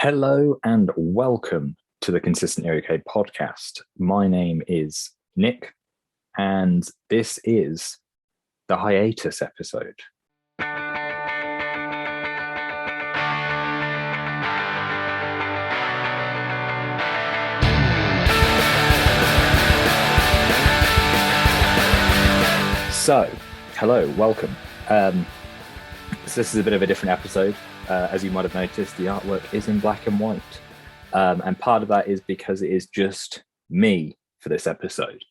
Hello and welcome to the Consistently OK podcast. My name is Nick, and this is the hiatus episode. So, hello, welcome. So this is a bit of a different episode. As you might have noticed, the artwork is in black and white. And part of that is because it is just me for this episode.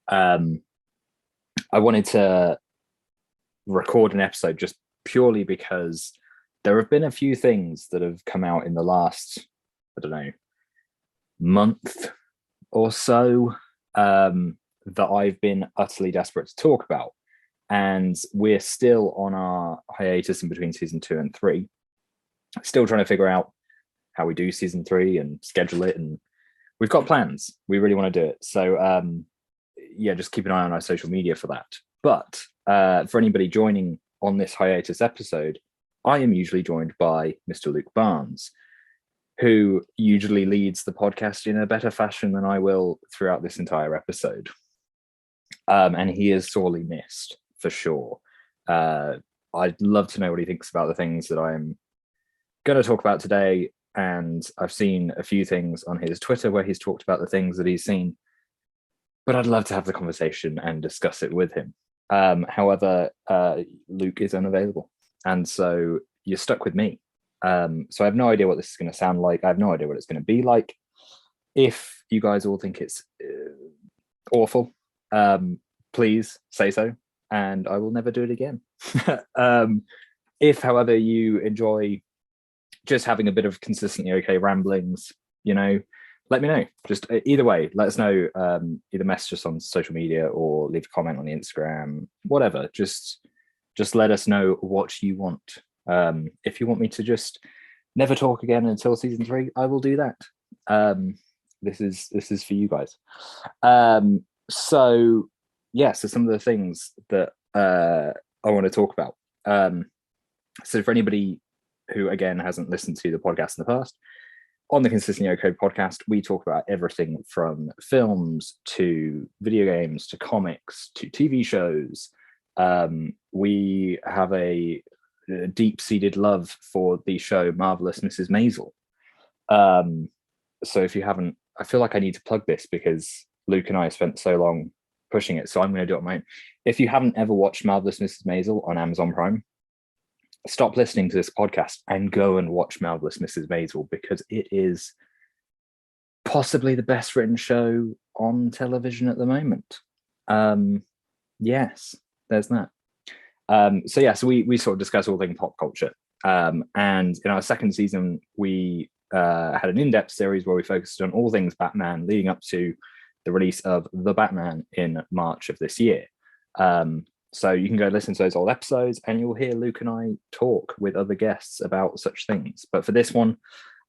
I wanted to record an episode just purely because there have been a few things that have come out in the last, month or so that I've been utterly desperate to talk about. And we're still on our hiatus in between season 2 and 3. Still trying to figure out how we do season 3 and schedule it. And we've got plans. We really want to do it. So, just keep an eye on our social media for that. But for anybody joining on this hiatus episode, I am usually joined by Mr. Luke Barnes, who usually leads the podcast in a better fashion than I will throughout this entire episode. And he is sorely missed, for sure. I'd love to know what he thinks about the things that I'm going to talk about today. And I've seen a few things on his Twitter where he's talked about the things that he's seen. But I'd love to have the conversation and discuss it with him. However, Luke is unavailable. And so you're stuck with me. So I have no idea what this is going to sound like. I have no idea what it's going to be like. If you guys all think it's awful, please say so, and I will never do it again. If, however, you enjoy just having a bit of consistently okay ramblings, let me know. Just either way, let us know. Either message us on social media or leave a comment on the Instagram, whatever. Just let us know what you want. If you want me to just never talk again until season 3, I will do that. This is for you guys. So some of the things that I want to talk about. So for anybody who, again, hasn't listened to the podcast in the past, on the Consistently OK podcast, we talk about everything from films to video games to comics to TV shows. We have a deep-seated love for the show Marvelous Mrs. Maisel. So if you haven't, I feel like I need to plug this because Luke and I spent so long pushing it, so I'm going to do it on my own. If you haven't ever watched Marvelous Mrs. Maisel on Amazon Prime, stop listening to this podcast and go and watch Marvelous Mrs. Maisel, because it is possibly the best written show on television at the moment. Yes, there's that. So we sort of discuss all things pop culture. And in our second season, we had an in-depth series where we focused on all things Batman leading up to the release of The Batman in March of this year. So you can go listen to those old episodes and you'll hear Luke and I talk with other guests about such things. But for this one,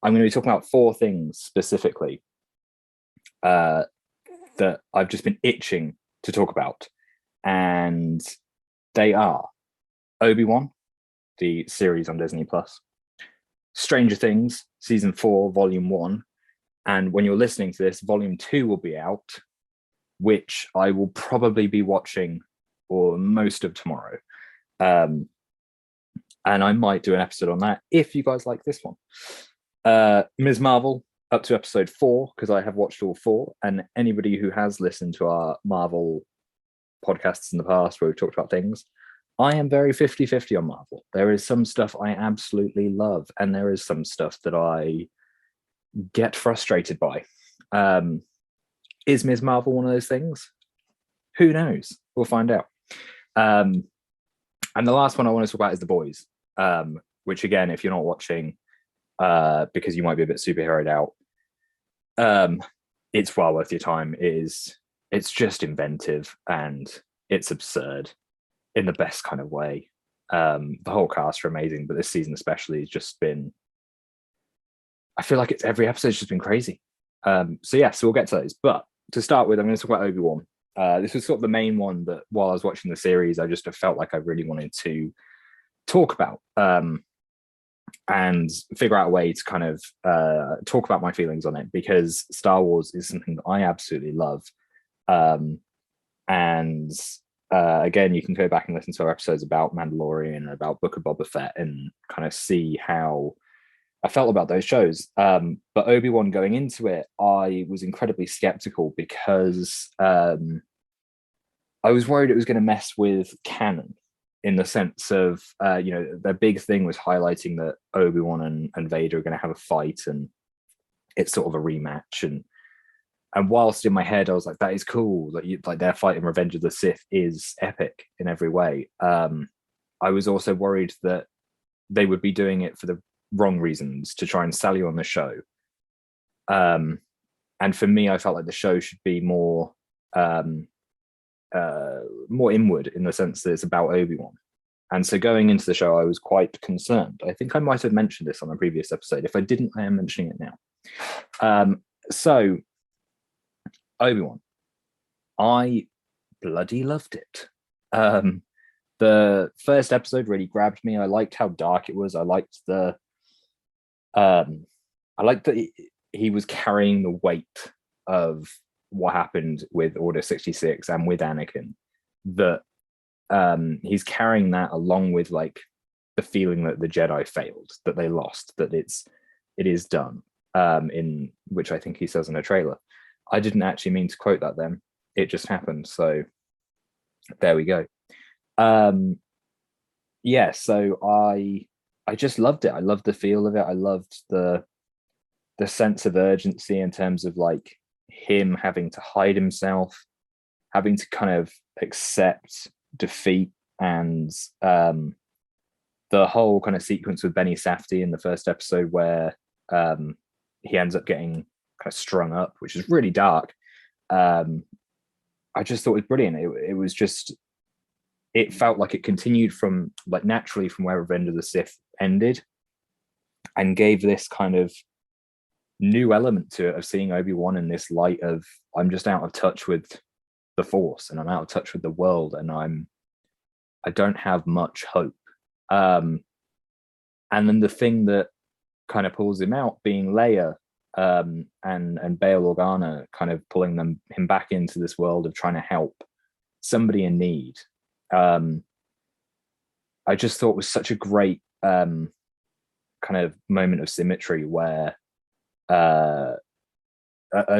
I'm going to be talking about 4 things specifically that I've just been itching to talk about. And they are Obi-Wan, the series on Disney+, Stranger Things Season 4 Vol.1, and when you're listening to this, Volume 2 will be out, which I will probably be watching for most of tomorrow. And I might do an episode on that if you guys like this one. Ms. Marvel, up to episode 4, because I have watched all 4. And anybody who has listened to our Marvel podcasts in the past where we've talked about things, I am very 50-50 on Marvel. There is some stuff I absolutely love, and there is some stuff that I get frustrated by. Is Ms. Marvel one of those things? Who knows? We'll find out. And the last one I want to talk about is The Boys, which, again, if you're not watching, because you might be a bit superheroed out, it's well worth your time. It's just inventive and it's absurd in the best kind of way. The whole cast are amazing, but this season especially has just been, I feel like every episode's just been crazy. So we'll get to those. But to start with, I'm going to talk about Obi-Wan. This was sort of the main one that while I was watching the series, I just felt like I really wanted to talk about. and figure out a way to kind of talk about my feelings on it, because Star Wars is something that I absolutely love. And again, you can go back and listen to our episodes about Mandalorian and about Book of Boba Fett and kind of see how I felt about those shows. But Obi-Wan, going into it, I was incredibly skeptical because I was worried it was going to mess with canon, in the sense of, their big thing was highlighting that Obi-Wan and Vader are going to have a fight, and it's sort of a rematch. And whilst in my head I was like, that is cool, like their fight in Revenge of the Sith is epic in every way. I was also worried that they would be doing it for the wrong reasons, to try and sell you on the show. And for me, I felt like the show should be more inward, in the sense that it's about Obi-Wan. And so going into the show, I was quite concerned. I think I might have mentioned this on a previous episode. If I didn't, I am mentioning it now. So Obi-Wan, I bloody loved it. The first episode really grabbed me. I liked how dark it was. I liked that he was carrying the weight of what happened with Order 66 and with Anakin, that he's carrying that, along with like the feeling that the Jedi failed, that they lost, that it is done, in which I think he says in a trailer. I didn't actually mean to quote that then. It just happened. So there we go. Yeah, so I just loved it. I loved the feel of it. I loved the sense of urgency, in terms of like him having to hide himself, having to kind of accept defeat, and the whole kind of sequence with Benny Safdie in the first episode, where he ends up getting kind of strung up, which is really dark. I just thought it was brilliant. It was just, it felt like it continued from, like, naturally from where Revenge of the Sith ended, and gave this kind of new element to it, of seeing Obi-Wan in this light of, I'm just out of touch with the Force, and I'm out of touch with the world, and I don't have much hope. And then the thing that kind of pulls him out being Leia, and Bail Organa kind of pulling him back into this world of trying to help somebody in need. I just thought was such a great kind of moment of symmetry, where a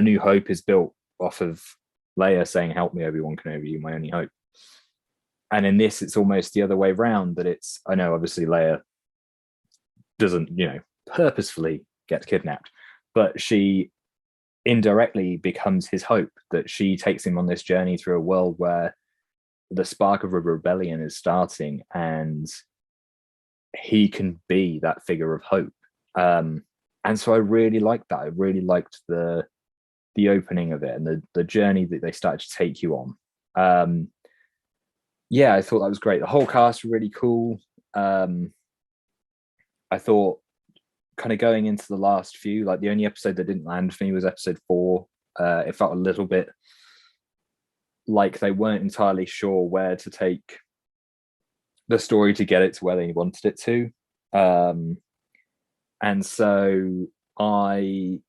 New Hope is built off of Leia saying, "Help me, Obi-Wan Kenobi, you're my only hope." And in this, it's almost the other way around, that it's, I know obviously Leia doesn't, purposefully get kidnapped, but she indirectly becomes his hope, that she takes him on this journey through a world where the spark of a rebellion is starting, and he can be that figure of hope. And so I really liked that. I really liked the opening of it, and the journey that they started to take you on. Yeah, I thought that was great. The whole cast were really cool. I thought, kind of going into the last few, like the only episode that didn't land for me was episode 4. It felt a little bit like they weren't entirely sure where to take the story to get it to where they wanted it to. And so I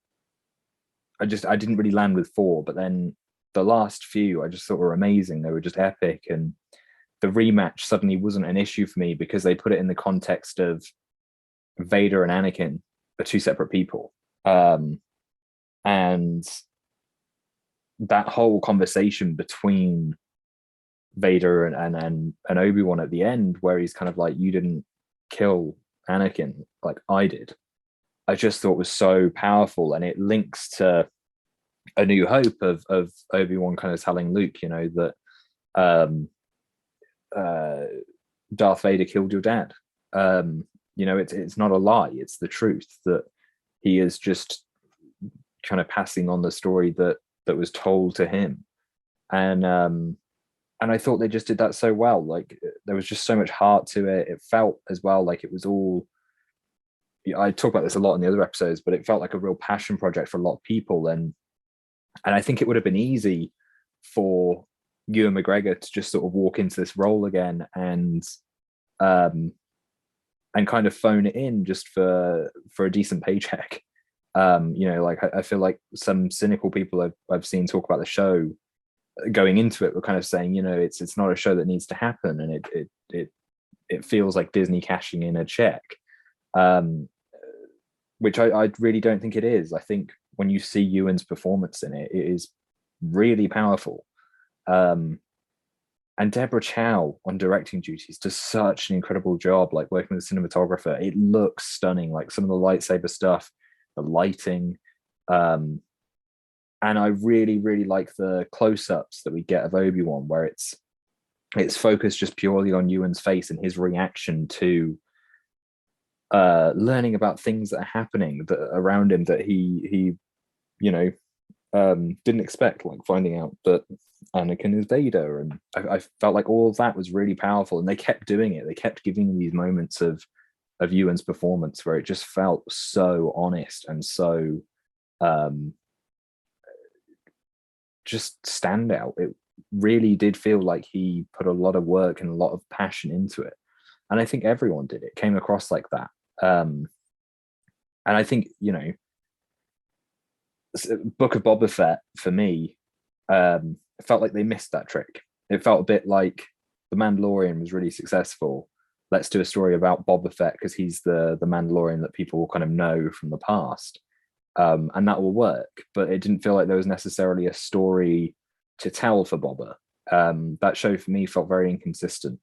didn't really land with 4, but then the last few I just thought were amazing. They were just epic, and the rematch suddenly wasn't an issue for me, because they put it in the context of Vader and Anakin are two separate people. And that whole conversation between Vader and Obi-Wan at the end, where he's kind of like, you didn't kill Anakin like I did, I just thought was so powerful. And it links to A New Hope of Obi-Wan kind of telling Luke, that Darth Vader killed your dad. It's not a lie, it's the truth, that he is just kind of passing on the story that was told to him. And I thought they just did that so well. Like, there was just so much heart to it. It felt as well like it was all, I talk about this a lot in the other episodes, but it felt like a real passion project for a lot of people. And I think it would have been easy for Ewan McGregor to just sort of walk into this role again and and kind of phone it in just for a decent paycheck. You know, like I feel like some cynical people I've seen talk about the show going into it were kind of saying, you know, it's not a show that needs to happen, and it feels like Disney cashing in a check, um, which I really don't think it is. I think when you see Ewan's performance in it, it is really powerful. Um, and Deborah Chow on directing duties does such an incredible job, like working with the cinematographer. It looks stunning, like some of the lightsaber stuff, the lighting. And I really, really like the close-ups that we get of Obi-Wan, where it's focused just purely on Ewan's face and his reaction to learning about things that are happening around him that he you know didn't expect, like finding out that Anakin is Vader. And I felt like all of that was really powerful, and they kept doing it. They kept giving these moments of Ewan's performance where it just felt so honest and so just stand out. It really did feel like he put a lot of work and a lot of passion into it, and I think everyone did. It came across like that. And I think, you know, Book of Boba Fett for me, it felt like they missed that trick. It felt a bit like The Mandalorian was really successful. Let's do a story about Boba Fett because he's the Mandalorian that people kind of know from the past, and that will work. But it didn't feel like there was necessarily a story to tell for Boba. That show for me felt very inconsistent,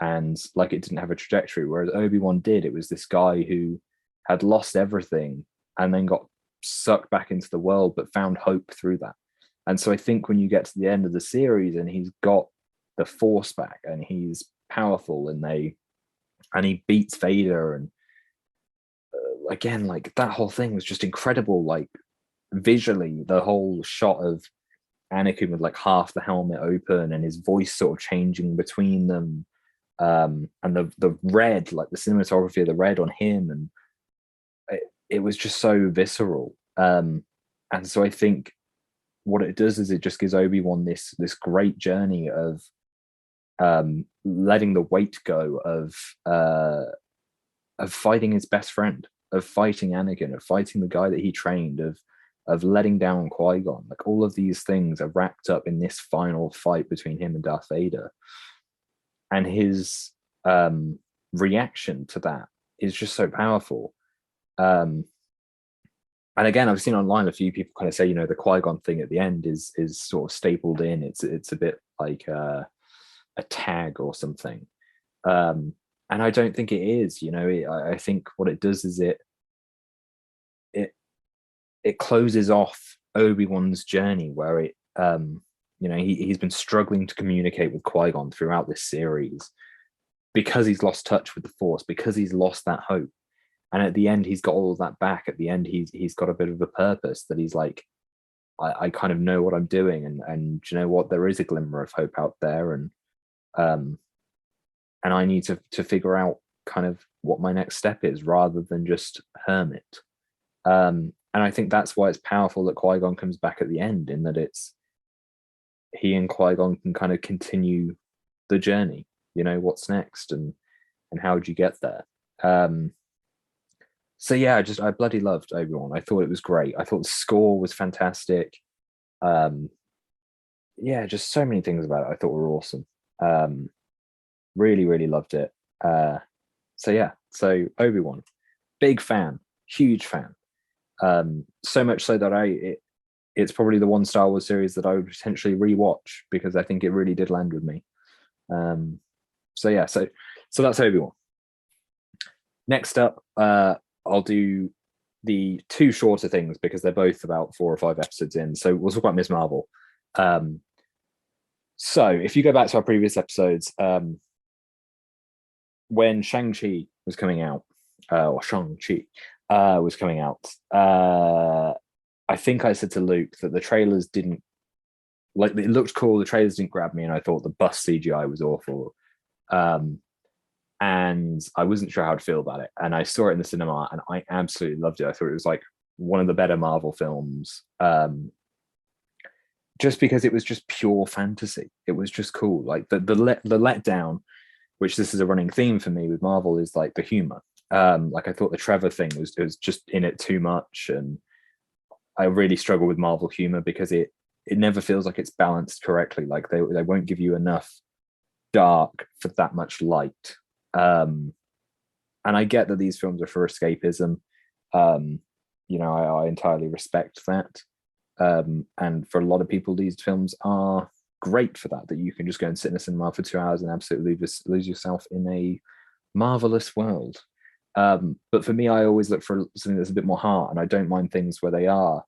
and like it didn't have a trajectory. Whereas Obi-Wan did. It was this guy who had lost everything and then got sucked back into the world, but found hope through that. And so I think when you get to the end of the series and he's got the Force back and he's powerful, and he beats Vader, and again, like that whole thing was just incredible. Like visually, the whole shot of Anakin with like half the helmet open and his voice sort of changing between them, and the red, like the cinematography of the red on him, and it was just so visceral. And so I think what it does is it just gives Obi-Wan this great journey of letting the weight go of fighting his best friend, of fighting Anakin, of fighting the guy that he trained, of letting down Qui-Gon. Like all of these things are wrapped up in this final fight between him and Darth Vader. And his reaction to that is just so powerful. And again, I've seen online a few people kind of say, you know, the Qui-Gon thing at the end is sort of stapled in. It's a bit like a tag or something. And I don't think it is. You know, I think what it does is it closes off Obi-Wan's journey, where it you know, he's been struggling to communicate with Qui-Gon throughout this series because he's lost touch with the Force, because he's lost that hope. And at the end, he's got all of that back. At the end, he's got a bit of a purpose that he's like, I kind of know what I'm doing, and you know what, there is a glimmer of hope out there, and I need to figure out kind of what my next step is rather than just hermit. And I think that's why it's powerful that Qui-Gon comes back at the end, in that it's he and Qui-Gon can kind of continue the journey. You know, what's next, and how would you get there? So yeah, I bloody loved Obi-Wan. I thought it was great. I thought the score was fantastic. Yeah, just so many things about it I thought were awesome. Really, really loved it. So yeah, so Obi-Wan, big fan, huge fan. So much so that it's probably the one Star Wars series that I would potentially rewatch, because I think it really did land with me. So yeah, so that's Obi-Wan. Next up, I'll do the two shorter things because they're both about 4 or 5 episodes in. So we'll talk about Ms. Marvel. So if you go back to our previous episodes, when Shang-Chi was coming out, or Shang-Chi was coming out, I think I said to Luke that the trailers didn't, like, it looked cool, the trailers didn't grab me, and I thought the bus CGI was awful. And I wasn't sure how to feel about it. And I saw it in the cinema and I absolutely loved it. I thought it was like one of the better Marvel films, just because it was just pure fantasy. It was just cool. Like the letdown which this is a running theme for me with Marvel, is like the humor. Like I thought the Trevor thing was just in it too much, and I really struggle with Marvel humor because it never feels like it's balanced correctly. Like they won't give you enough dark for that much light. And I get that these films are for escapism. Um, I entirely respect that. And for a lot of people, these films are great for that you can just go and sit in a cinema for 2 hours and absolutely lose yourself in a marvelous world. But for me, I always look for something that's a bit more heart, and I don't mind things where they are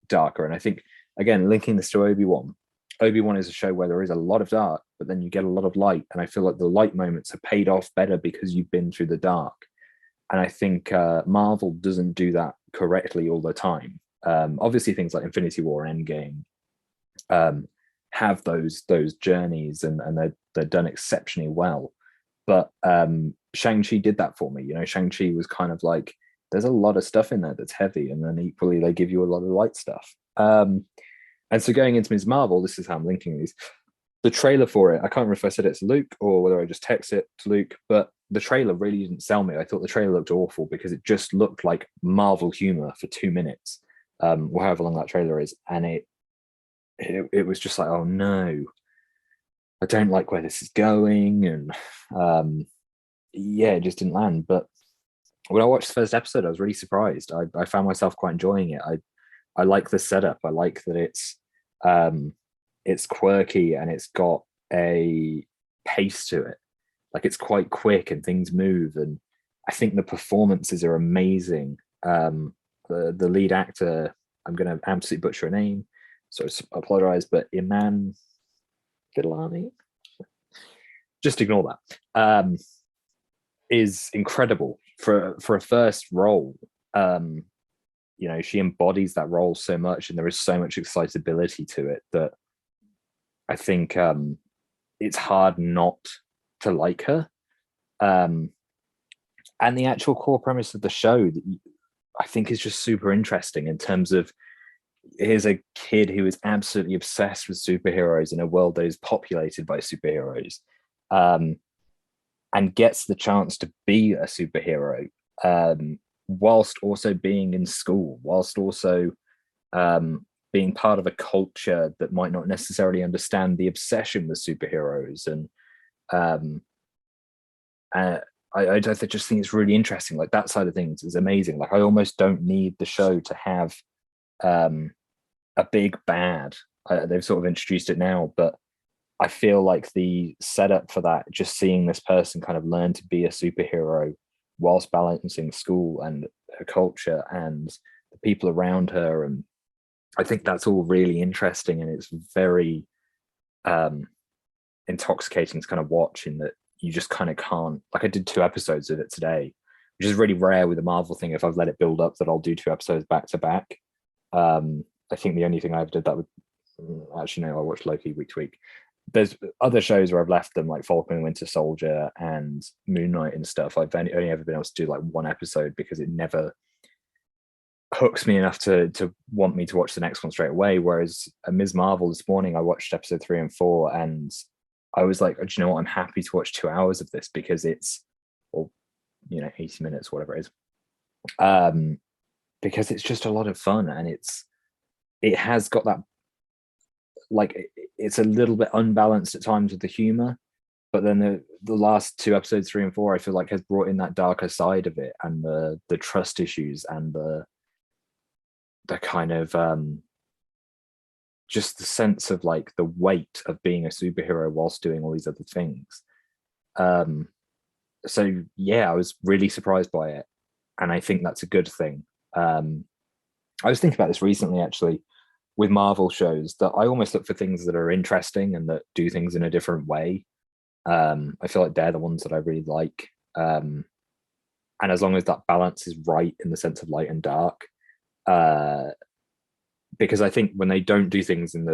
darker. And I think, again, linking this to Obi-Wan is a show where there is a lot of dark, but then you get a lot of light, and I feel like the light moments are paid off better because you've been through the dark. And I think Marvel doesn't do that correctly all the time. Obviously, things like Infinity War and Endgame have those journeys, and they're done exceptionally well. But Shang-Chi did that for me. Shang-Chi was kind of like, there's a lot of stuff in there that's heavy, and then equally they give you a lot of light stuff. And so going into Ms. Marvel, this is how I'm linking these. The trailer for it, I can't remember if I said it to Luke or whether I just text it to Luke, but the trailer really didn't sell me. I thought the trailer looked awful because it just looked like Marvel humor for 2 minutes, or however long that trailer is. And it was just like, oh no, I don't like where this is going. And yeah, it just didn't land. But when I watched the first episode, I was really surprised. I found myself quite enjoying it. I like the setup. I like that it's quirky and it's got a pace to it. Like it's quite quick and things move. And I think the performances are amazing. The lead actor, I'm going to absolutely butcher a name, so I apologize, but Iman Vellani, just ignore that, is incredible for a first role. She embodies that role so much, and there is so much excitability to it that I think it's hard not to like her. And the actual core premise of the show, I think, is just super interesting in terms of, here's a kid who is absolutely obsessed with superheroes in a world that is populated by superheroes, and gets the chance to be a superhero, whilst also being in school, whilst also being part of a culture that might not necessarily understand the obsession with superheroes. And I just think it's really interesting. Like that side of things is amazing. Like I almost don't need the show to have a big bad. They've sort of introduced it now, but I feel like the setup for that, just seeing this person kind of learn to be a superhero whilst balancing school and her culture and the people around her, and I think that's all really interesting, and it's very intoxicating to kind of watch, in that you just kind of can't, like I did 2 episodes of it today, which is really rare with the Marvel thing. If I've let it build up, that I'll do 2 episodes back to back. I think the only thing I ever did that with, actually no, I watched Loki week to week. There's other shows where I've left them, like Falcon and Winter Soldier and Moon Knight and stuff. I've only ever been able to do like 1 episode because it never hooks me enough to want me to watch the next one straight away. Whereas Ms. Marvel, this morning I watched episode 3 and 4, and I was like, oh, do you know what? I'm happy to watch 2 hours of this because it's, or 80 minutes, whatever it is, because it's just a lot of fun, and it has got that, like, it's a little bit unbalanced at times with the humor, but then the last 2 episodes, 3 and 4, I feel like has brought in that darker side of it, and the trust issues, and the kind of just the sense of like the weight of being a superhero whilst doing all these other things. So yeah, I was really surprised by it, and I think that's a good thing. I was thinking about this recently, actually, with Marvel shows, that I almost look for things that are interesting and that do things in a different way. I feel like they're the ones that I really like. And as long as that balance is right in the sense of light and dark, because I think when they don't do things in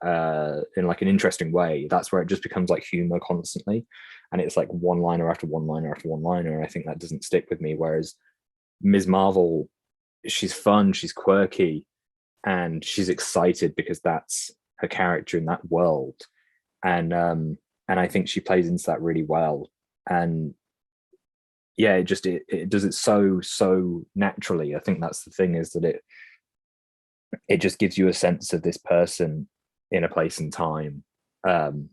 like an interesting way, that's where it just becomes like humor constantly, and it's like one liner after one liner after one liner, and I think that doesn't stick with me. Whereas Ms. Marvel, she's fun, she's quirky, and she's excited because that's her character in that world. And and I think she plays into that really well. And yeah, it does it so naturally. I think that's the thing, is that it just gives you a sense of this person in a place and time, kind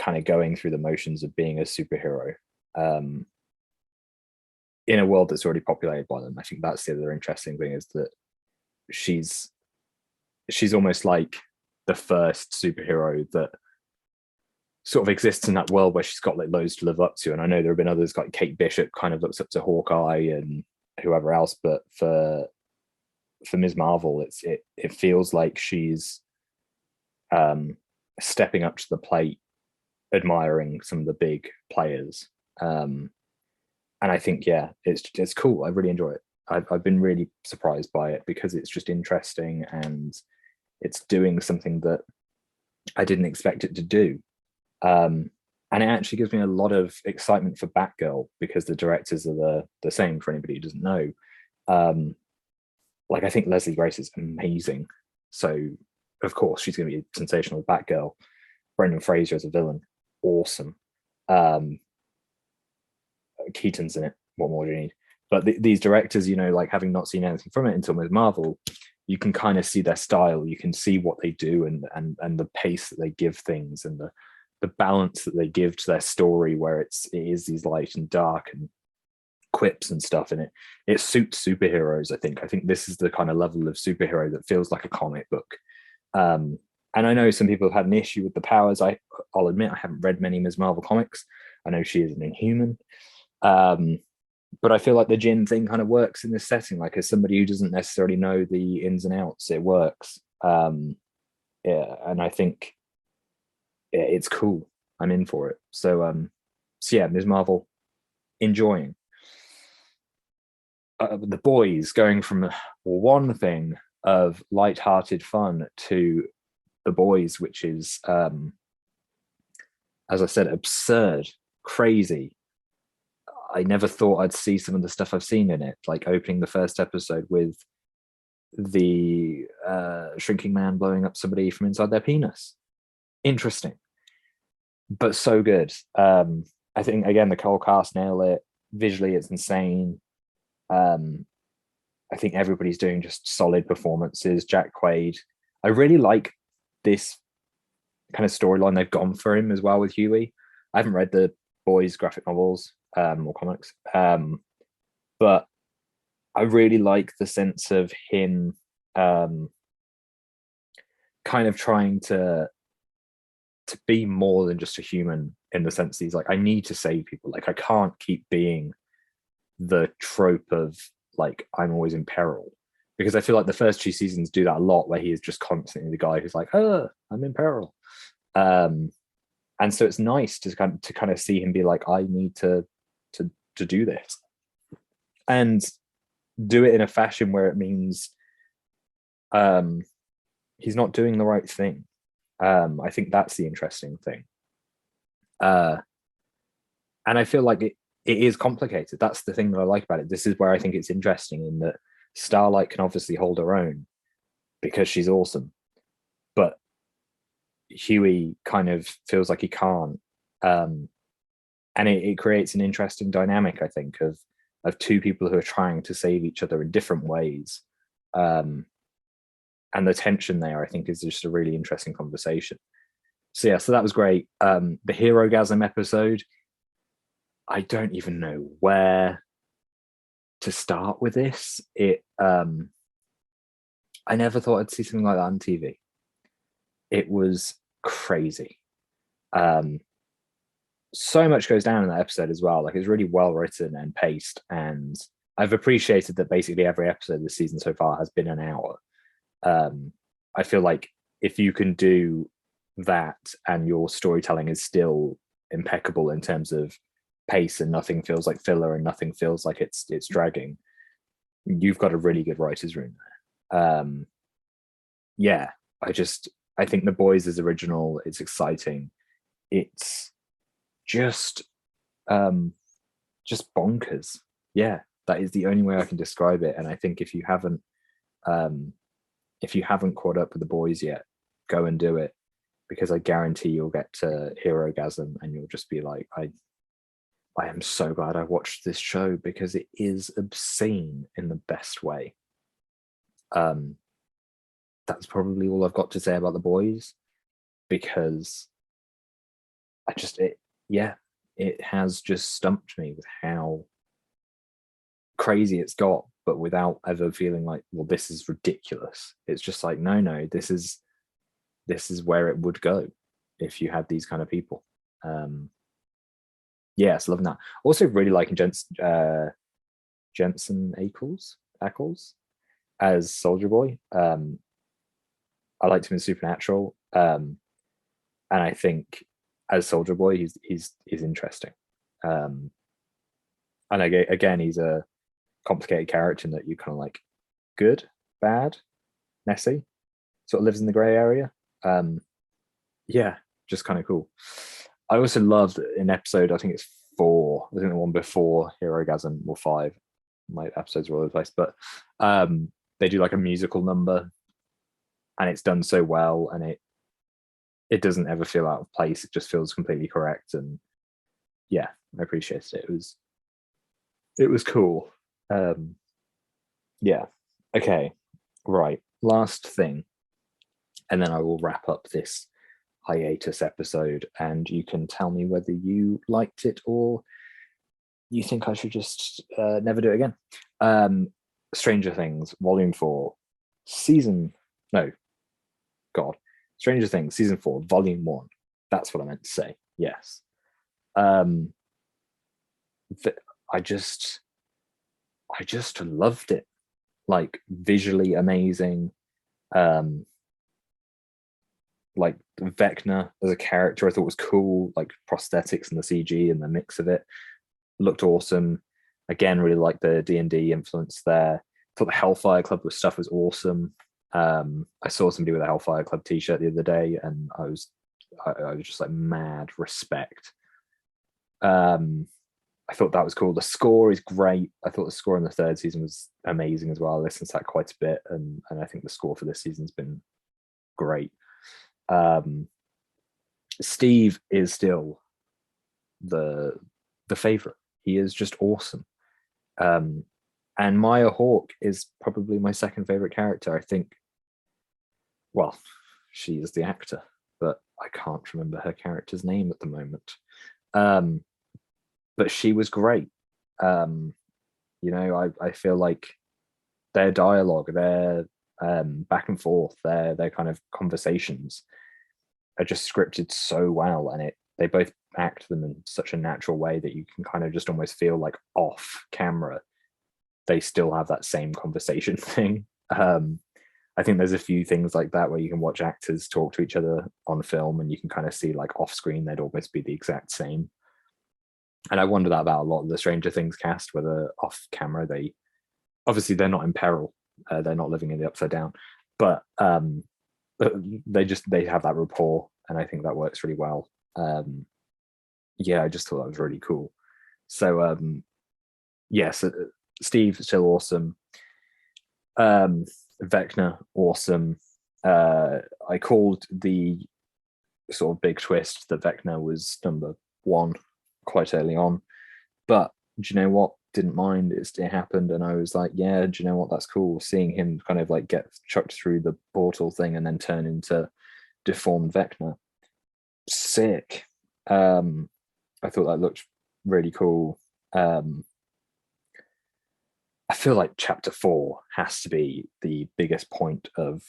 of going through the motions of being a superhero, um, in a world that's already populated by them. I think that's the other interesting thing, is that she's almost like the first superhero that sort of exists in that world where she's got like loads to live up to. And I know there have been others, like Kate Bishop kind of looks up to Hawkeye and whoever else, but for Ms. Marvel, it feels like she's stepping up to the plate, admiring some of the big players. And I think, yeah, it's cool. I really enjoy it. I've been really surprised by it, because it's just interesting, and it's doing something that I didn't expect it to do. And it actually gives me a lot of excitement for Batgirl, because the directors are the same, for anybody who doesn't know. Like, I think Leslie Grace is amazing. So, of course, she's going to be sensational with Batgirl. Brendan Fraser as a villain, awesome. Keaton's in it. What more do you need? But these directors, like, having not seen anything from it until Ms. Marvel, you can kind of see their style. You can see what they do, and the pace that they give things, and the balance that they give to their story, where it is these light and dark and quips and stuff in it. It suits superheroes. I think this is the kind of level of superhero that feels like a comic book. And I know some people have had an issue with the powers. I'll admit I haven't read many Ms. Marvel comics. I know she is an Inhuman. But I feel like the Jinn thing kind of works in this setting. Like, as somebody who doesn't necessarily know the ins and outs, it works. Yeah, and I think it's cool. I'm in for it. So yeah, Ms. Marvel, enjoying. The boys, going from one thing of light-hearted fun to the boys, which is, as I said, absurd, crazy. I never thought I'd see some of the stuff I've seen in it, like opening the first episode with the shrinking man blowing up somebody from inside their penis. Interesting, but so good. I think, again, the whole cast nail it. Visually, it's insane. I think everybody's doing just solid performances. Jack Quaid, I really like this kind of storyline they've gone for him as well with Huey. I haven't read the boys' graphic novels or comics, but I really like the sense of him kind of trying to be more than just a human, in the sense that he's like, I need to save people. Like, I can't keep being the trope of, like, I'm always in peril, because I feel like the first 2 seasons do that a lot, where he is just constantly the guy who's like, oh, I'm in peril. And so it's nice to kind of see him be like, I need to do this, and do it in a fashion where it means he's not doing the right thing. I think that's the interesting thing. And I feel like it is complicated. That's the thing that I like about it. This is where I think it's interesting, in that Starlight can obviously hold her own because she's awesome, but Huey kind of feels like he can't. And it creates an interesting dynamic, I think, of 2 people who are trying to save each other in different ways. And the tension there, I think, is just a really interesting conversation. So yeah, so that was great. The Herogasm episode, I don't even know where to start with this. I never thought I'd see something like that on TV. It was crazy. So much goes down in that episode as well. Like, it's really well written and paced, and I've appreciated that basically every episode this season so far has been an hour. I feel like if you can do that and your storytelling is still impeccable in terms of pace, and nothing feels like filler, and nothing feels like it's dragging, you've got a really good writer's room there. Yeah, I think The Boys is original. It's exciting. It's just bonkers. Yeah, that is the only way I can describe it. And I think if you haven't caught up with The Boys yet, go and do it. because I guarantee you'll get to Herogasm and you'll just be like, I am so glad I watched this show because it is obscene in the best way. That's probably all I've got to say about The Boys, because it has just stumped me with how crazy it's got, but without ever feeling like, well, this is ridiculous. It's just like, no, this is where it would go if you had these kind of people. Yes, loving that. Also really liking Jensen Ackles as Soldier Boy. I liked him in Supernatural. And I think as Soldier Boy, he's interesting. And again, he's a complicated character in that you kind of like good, bad, messy, sort of lives in the gray area. Yeah, just kind of cool. I also loved an episode, I think it's 4, I think the one before Herogasm, or 5. My episodes are all over the place, but they do like a musical number, and it's done so well, and it doesn't ever feel out of place. It just feels completely correct, and yeah, I appreciated it. It was cool. Yeah. Okay. Right. Last thing, and then I will wrap up this hiatus episode, and you can tell me whether you liked it or you think I should just never do it again. Stranger Things Volume 4, Stranger Things Season 4 Volume 1. That's what I meant to say. Yes. I just loved it. Like, visually amazing. Like Vecna as a character, I thought was cool. Like prosthetics and the CG and the mix of it looked awesome. Again, really liked the D&D influence there. Thought the Hellfire Club stuff was awesome. I saw somebody with a Hellfire Club t-shirt the other day, and I was just like mad respect. I thought that was cool. The score is great. I thought the score in the 3rd season was amazing as well. I listened to that quite a bit, and I think the score for this season's been great. Steve is still the favorite. He is just awesome. And Maya Hawke is probably my 2nd favorite character. I think, well, she is the actor, but I can't remember her character's name at the moment. But she was great. I feel like their dialogue, their back and forth, their kind of conversations are just scripted so well, and they both act them in such a natural way that you can kind of just almost feel like off camera they still have that same conversation thing. I think there's a few things like that where you can watch actors talk to each other on film, and you can kind of see like off screen they'd almost be the exact same. And I wonder that about a lot of the Stranger Things cast, whether off camera they're not in peril, they're not living in the Upside Down, but they have that rapport, and I think that works really well. Yeah, I just thought that was really cool. So yes, Steve still awesome. Vecna awesome. I called the sort of big twist that Vecna was number 1 quite early on, but do you know what? Didn't mind. It happened, and I was like, yeah, do you know what? That's cool. Seeing him kind of like get chucked through the portal thing and then turn into deformed Vecna, sick. I thought that looked really cool. I feel like chapter 4 has to be the biggest point of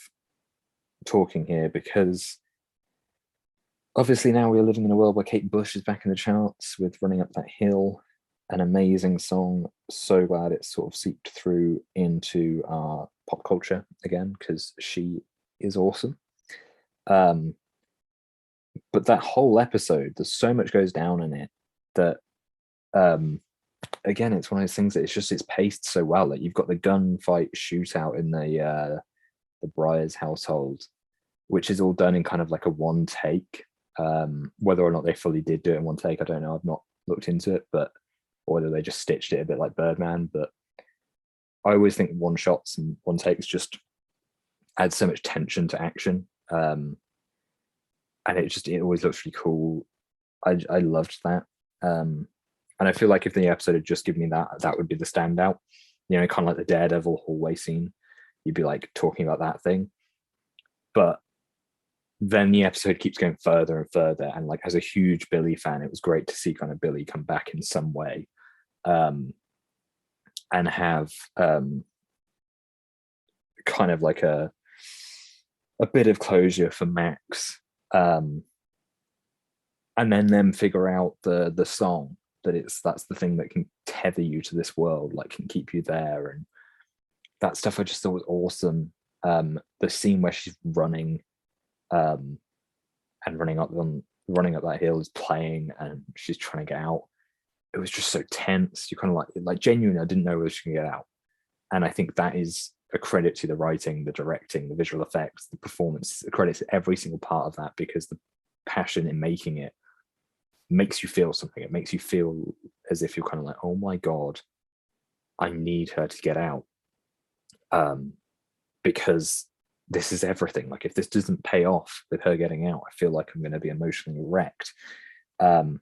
talking here, because obviously now we're living in a world where Kate Bush is back in the charts with Running Up That Hill, an amazing song. So glad it's sort of seeped through into our pop culture again, because she is awesome. But that whole episode, there's so much goes down in it that again, it's one of those things that it's paced so well. Like, you've got the gunfight shootout in the Briars household, which is all done in kind of like a one take. Whether or not they fully did do it in one take, I don't know. I've not looked into it, but or whether they just stitched it a bit like Birdman. But I always think one shots and one takes just add so much tension to action. and it always looks really cool. I loved that. And I feel like if the episode had just given me that would be the standout. You know, kind of like the Daredevil hallway scene. You'd be like talking about that thing. But then the episode keeps going further and further. And like as a huge Billy fan, it was great to see kind of Billy come back in some way. And have kind of like a bit of closure for Max. And then them figure out the song that's the thing that can tether you to this world, like can keep you there, and that stuff I just thought was awesome. The scene where she's running and running up that hill is playing and she's trying to get out. It was just so tense. You kind of like genuinely I didn't know whether she can get out. And I think that is a credit to the writing, the directing, the visual effects, the performance, a credit to every single part of that, because the passion in making it makes you feel something. It makes you feel as if you're kind of like, oh my God, I need her to get out. Because this is everything. Like if this doesn't pay off with her getting out, I feel like I'm going to be emotionally wrecked. And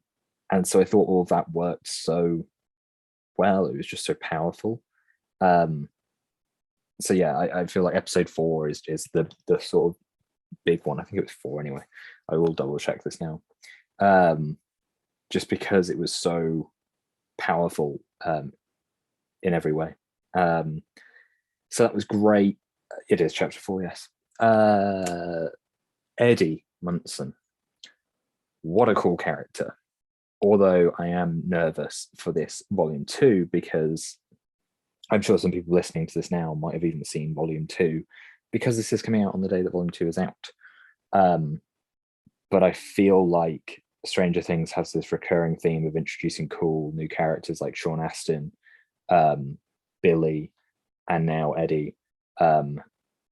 so I thought all of that worked so well. It was just so powerful. So yeah, I feel like episode 4 is the sort of big one. I think it was 4 anyway. I will double check this now. Just because it was so powerful in every way. So that was great. It is chapter 4, yes. Eddie Munson. What a cool character. Although I am nervous for this volume 2, because I'm sure some people listening to this now might have even seen volume 2, because this is coming out on the day that volume 2 is out. But I feel like Stranger Things has this recurring theme of introducing cool new characters like Sean Astin, Billy, and now Eddie.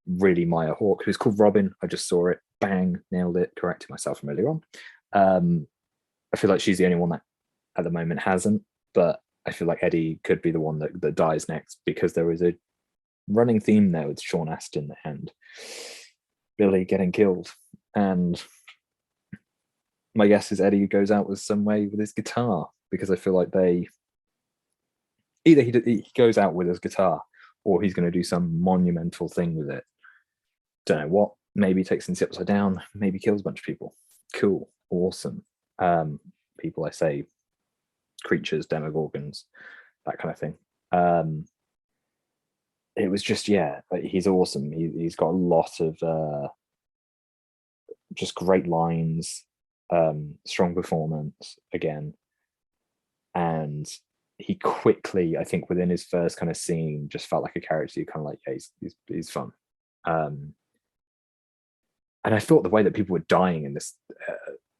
Really Maya Hawke, who's called Robin. I just saw it. Bang, nailed it. Corrected myself from earlier on. I feel like she's the only one that at the moment hasn't, but I feel like Eddie could be the one that dies next, because there was a running theme there with Sean Astin and Billy getting killed. And my guess is Eddie goes out with some way with his guitar, because I feel like either he goes out with his guitar or he's going to do some monumental thing with it. Don't know what. Maybe takes things upside down. Maybe kills a bunch of people. Cool. Awesome. People, I say, creatures, demogorgons, that kind of thing. It was just, yeah, he's awesome. He's got a lot of just great lines, strong performance again. And he quickly, I think within his first kind of scene, just felt like a character you kind of like, yeah, he's fun. And I thought the way that people were dying in this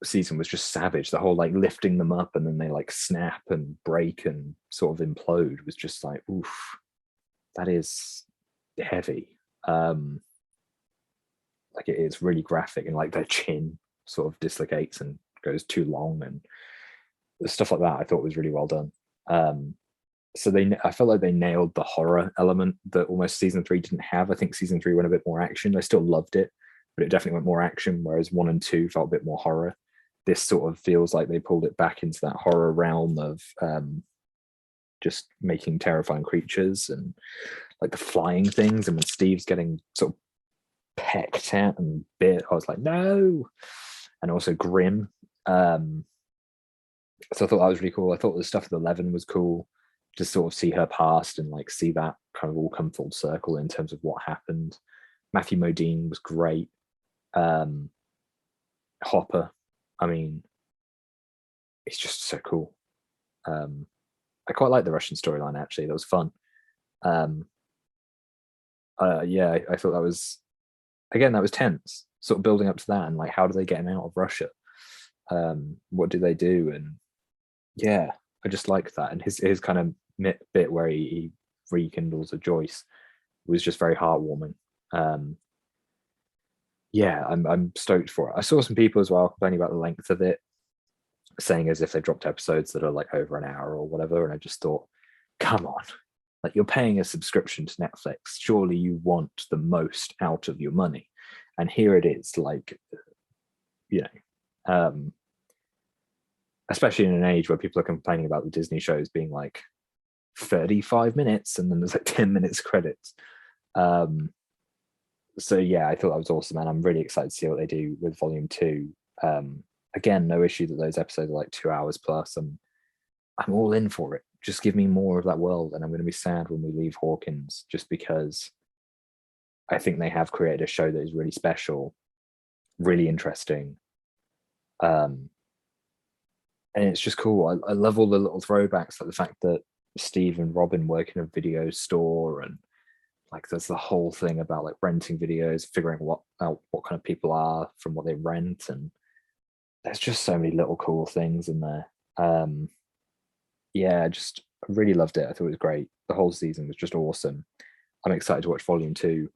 season was just savage. The whole like lifting them up and then they like snap and break and sort of implode was just like, oof, that is heavy. Like it is really graphic, and like their chin sort of dislocates and goes too long and stuff like that. I thought was really well done. So I felt like they nailed the horror element that almost season 3 didn't have. I think season 3 went a bit more action. I still loved it, but it definitely went more action, whereas 1 and 2 felt a bit more horror. This sort of feels like they pulled it back into that horror realm of just making terrifying creatures and like the flying things. And when Steve's getting sort of pecked at and bit, I was like, no. And also grim. So I thought that was really cool. I thought the stuff with 11 was cool, to sort of see her past and like see that kind of all come full circle in terms of what happened. Matthew Modine was great. Hopper, I mean, it's just so cool. I quite like the Russian storyline, actually. That was fun. Yeah, I thought that was, again, that was tense, sort of building up to that, and like, how do they get him out of Russia? What do they do? And yeah, I just liked that. And his kind of bit where he rekindles a Joyce was just very heartwarming. Yeah, I'm stoked for it. I saw some people as well complaining about the length of it, saying as if they dropped episodes that are like over an hour or whatever. And I just thought, come on, like you're paying a subscription to Netflix. Surely you want the most out of your money. And here it is, like, especially in an age where people are complaining about the Disney shows being like 35 minutes and then there's like 10 minutes credits. So yeah, I thought that was awesome, and I'm really excited to see what they do with Volume 2. Again, no issue that those episodes are like 2 hours plus. I'm all in for it. Just give me more of that world, and I'm going to be sad when we leave Hawkins, just because I think they have created a show that is really special, really interesting, and it's just cool. I love all the little throwbacks, like the fact that Steve and Robin work in a video store, and like there's the whole thing about like renting videos, figuring out what kind of people are from what they rent, and there's just so many little cool things in there. Yeah, I really loved it. I thought it was great. The whole season was just awesome. I'm excited to watch Volume 2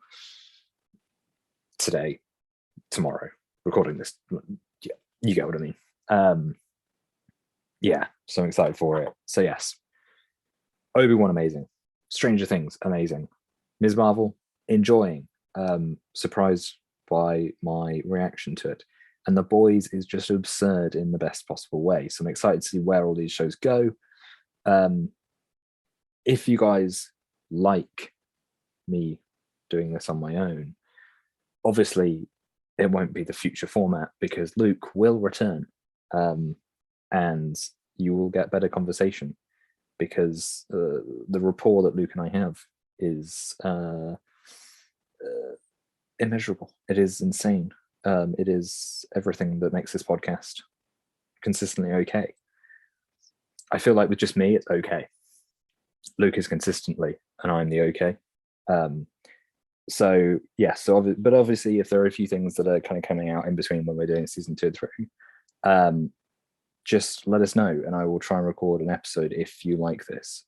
tomorrow, recording this. Yeah, you get what I mean. Yeah, so I'm excited for it. So yes, Obi-Wan, amazing. Stranger Things, amazing. Ms. Marvel, enjoying. Surprised by my reaction to it. And The Boys is just absurd in the best possible way. So I'm excited to see where all these shows go. If you guys like me doing this on my own, obviously it won't be the future format because Luke will return, and you will get better conversation because the rapport that Luke and I have is immeasurable. It is insane. It is everything that makes this podcast consistently okay. I feel like with just me, it's okay. Luke is consistently, and I'm the okay. So yeah, but obviously, if there are a few things that are kind of coming out in between when we're doing season 2 and 3, just let us know, and I will try and record an episode if you like this.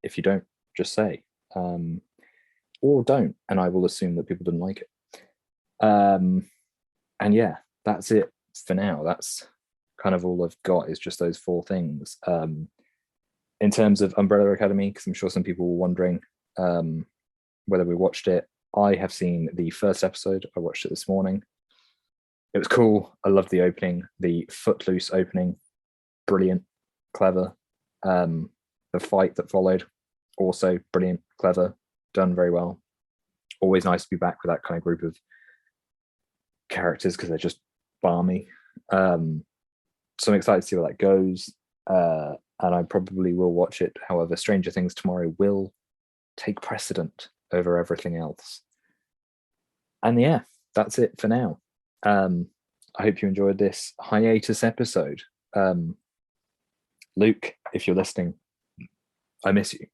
If you don't, just say, or don't, and I will assume that people didn't like it. And yeah, that's it for now. That's kind of all I've got, is just those 4 things. In terms of Umbrella Academy, because I'm sure some people were wondering whether we watched it. I have seen the first episode. I watched it this morning. It was cool. I loved the opening, the Footloose opening. Brilliant, clever. The fight that followed, also brilliant, clever, done very well. Always nice to be back with that kind of group of characters because they're just balmy. So I'm excited to see where that goes. And I probably will watch it. However, Stranger Things tomorrow will take precedent over everything else. And yeah, that's it for now. I hope you enjoyed this hiatus episode. Luke, if you're listening, I miss you,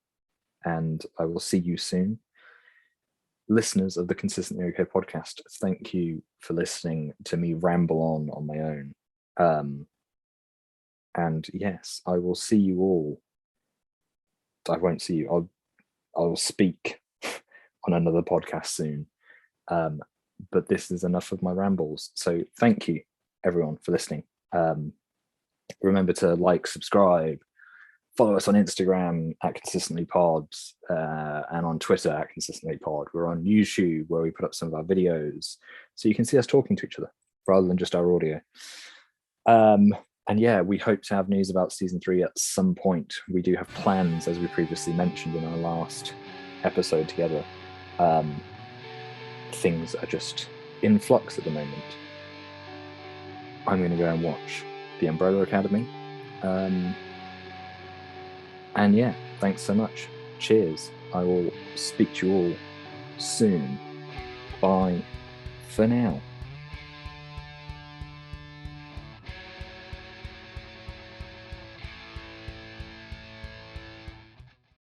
and I will see you soon. Listeners of the Consistently Okay podcast, thank you for listening to me ramble on my own. And yes, I will see you all. I won't see you. I'll speak on another podcast soon. But this is enough of my rambles. So thank you, everyone, for listening. Remember to like, subscribe, follow us on Instagram at ConsistentlyPod, and on Twitter at ConsistentlyPod. We're on YouTube, where we put up some of our videos, so you can see us talking to each other rather than just our audio. And yeah, we hope to have news about season 3 at some point. We do have plans, as we previously mentioned in our last episode together. Things are just in flux at the moment. I'm going to go and watch The Umbrella Academy. And yeah, thanks so much. Cheers. I will speak to you all soon. Bye for now.